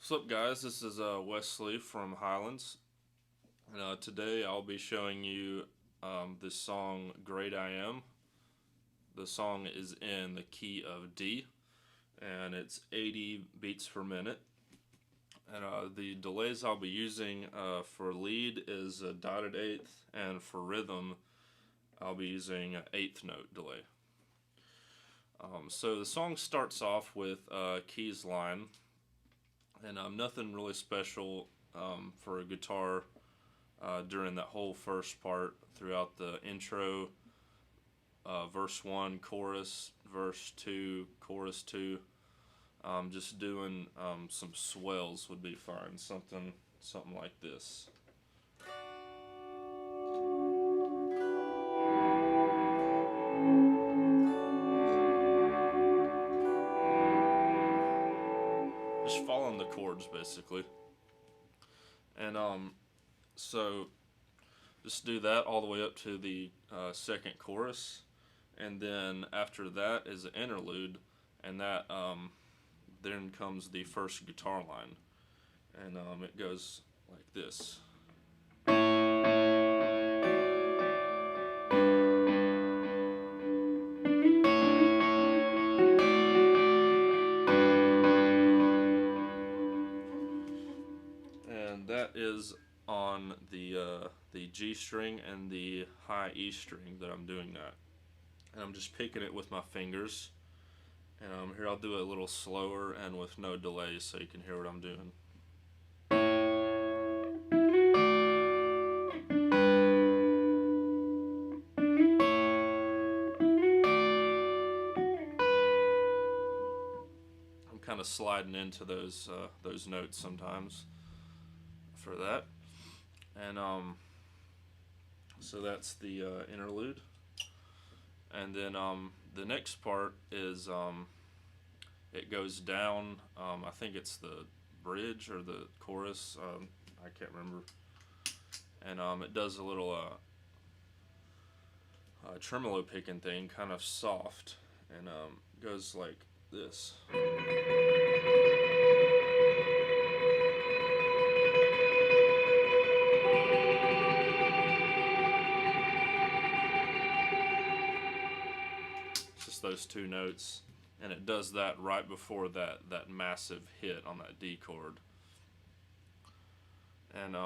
What's up, guys? This is Wesley from Highlands, and today I'll be showing you this song "Great I Am." The song is in the key of D, and it's 80 beats per minute. And the delays I'll be using for lead is a dotted eighth, and for rhythm I'll be using an eighth note delay. So the song starts off with keys line. And nothing really special for a guitar during that whole first part throughout the intro, verse 1, chorus, verse 2, chorus 2. Just doing some swells would be fine, something like this. Just following the chords basically. And so just do that all the way up to the second chorus, and then after that is the interlude, and that then comes the first guitar line, and it goes like this. And that is on the G string and the high E string that I'm doing that. And I'm just picking it with my fingers. And here I'll do it a little slower and with no delay so you can hear what I'm doing. I'm kind of sliding into those notes sometimes for that. And so that's the interlude. And then the next part is it goes down. I think it's the bridge or the chorus. I can't remember. And it does a little tremolo picking thing, kind of soft, and goes like this. Those two notes, and it does that right before that massive hit on that D chord, and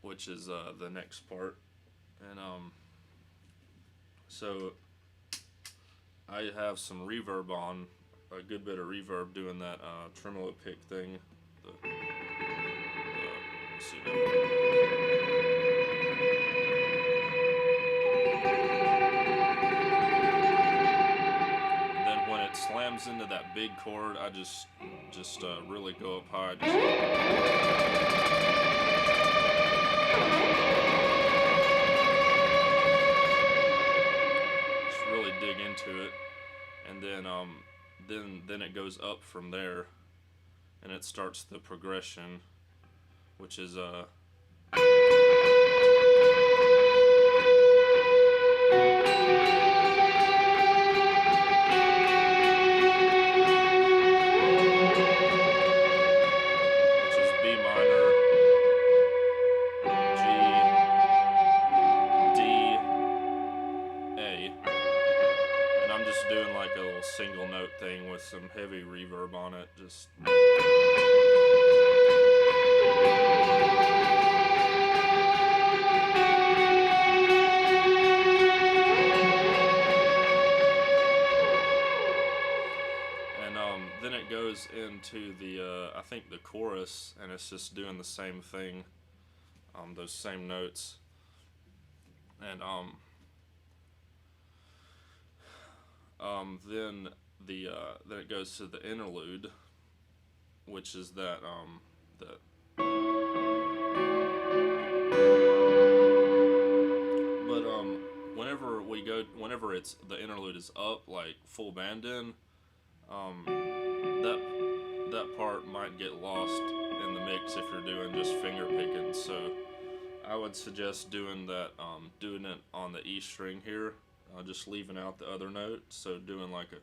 which is the next part. And so I have some reverb on, a good bit of reverb doing that tremolo pick thing. Let's see slams into that big chord, I just really go up high. Just really dig into it, and then it goes up from there, and it starts the progression, which is doing like a little single note thing with some heavy reverb on it. Just and then it goes into the I think the chorus, and it's just doing the same thing, those same notes, and then it goes to the interlude, which is that whenever it's the interlude is up, like full band in, that part might get lost in the mix if you're doing just finger picking. So I would suggest doing that, doing it on the E string here. Just leaving out the other note, so doing like a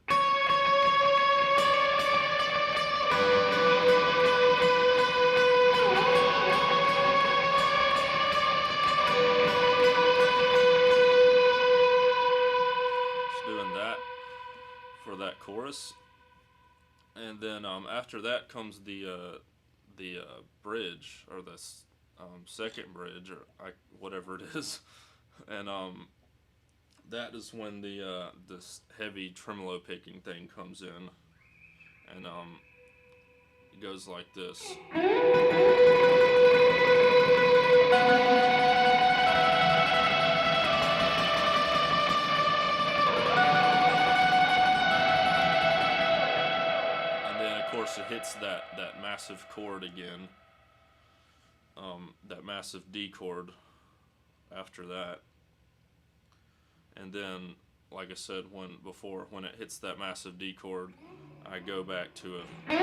and then after that comes the bridge, or the second bridge, or whatever it is, and that is when the this heavy tremolo picking thing comes in, and it goes like this. And then of course it hits that massive chord again, that massive D chord after that, and then like I said when it hits that massive D chord, I go back to it. Then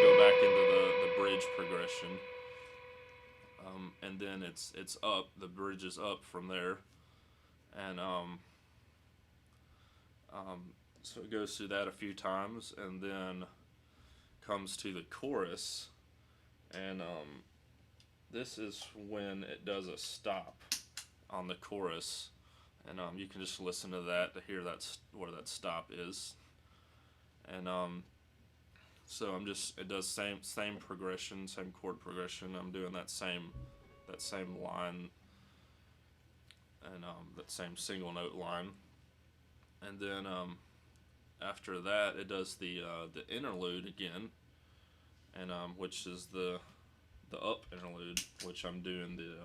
go back into the bridge progression, and then it's up. The bridge is up from there, and so it goes through that a few times, and then comes to the chorus, and this is when it does a stop on the chorus, and you can just listen to that to hear that's where that stop is, and so it does same progression, same chord progression. I'm doing that same line, and that same single note line, and then after that it does the interlude again, and which is the up interlude, which I'm doing the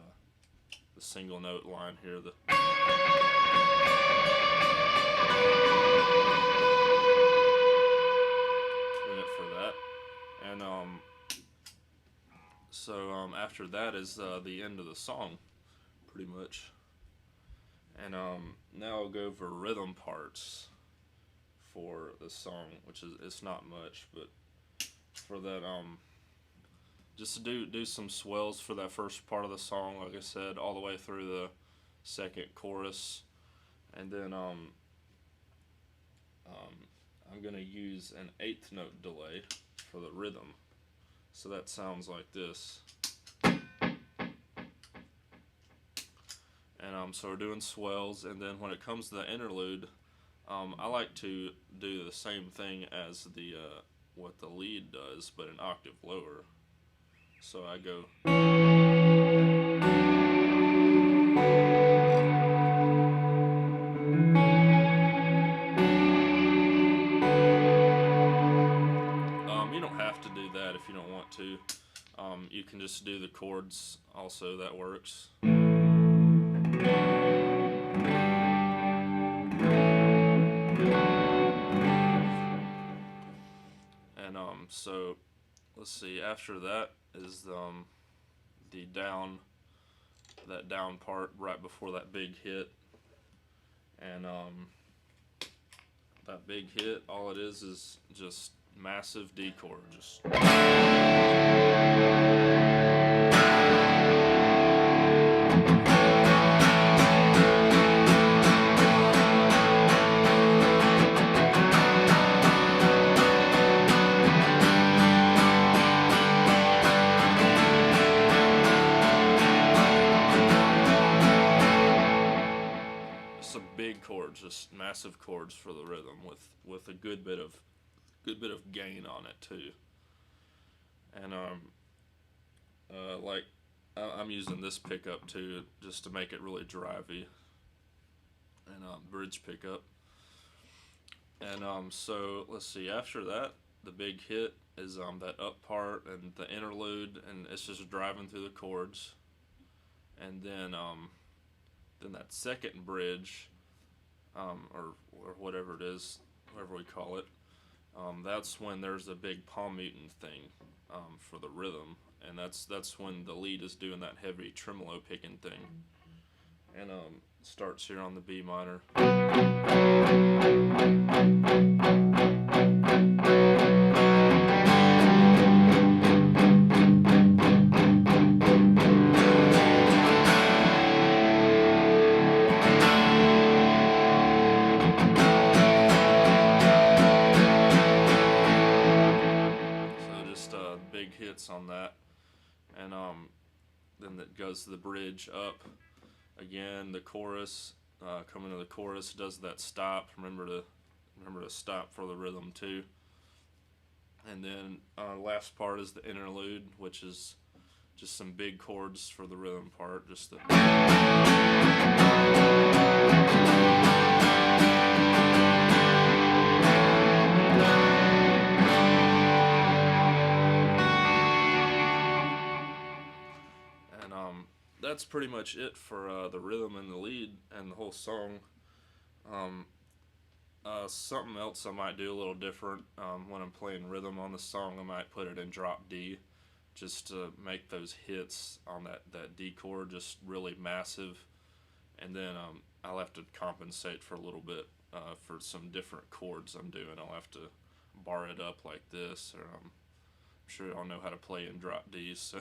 single note line here. Doing it for that, and so after that is the end of the song, pretty much. And now I'll go over rhythm parts for the song, which is it's not much, but for that just to do some swells for that first part of the song, like I said, all the way through the second chorus, and then I'm gonna use an eighth note delay for the rhythm, so that sounds like this. And so we're doing swells, and then when it comes to the interlude, I like to do the same thing as the what the lead does, but an octave lower. So I go. You don't have to do that if you don't want to. You can just do the chords also, that works. And so let's see, after that is the down, that down part right before that big hit, and that big hit, all it is just massive D chord, just. Some big chords, just massive chords for the rhythm, with a good bit of gain on it too. And like I'm using this pickup too, just to make it really drivey, and bridge pickup. And so let's see, after that the big hit is that up part and the interlude, and it's just driving through the chords, and then that second bridge, or whatever it is, whatever we call it, that's when there's a big palm muting thing for the rhythm, and that's when the lead is doing that heavy tremolo picking thing, and starts here on the B minor. On that, and then that goes to the bridge up again. The chorus, coming to the chorus, does that stop. Remember to stop for the rhythm too. And then last part is the interlude, which is just some big chords for the rhythm part. Just the and that's pretty much it for the rhythm and the lead and the whole song. Um, Something else I might do a little different when I'm playing rhythm on the song, I might put it in drop D just to make those hits on that D chord just really massive. And then I'll have to compensate for a little bit for some different chords I'm doing. I'll have to bar it up like this, or I'm sure I'll know how to play in drop D. So,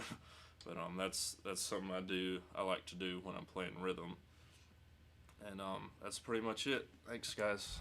but that's something I like to do when I'm playing rhythm. And that's pretty much it. Thanks, guys.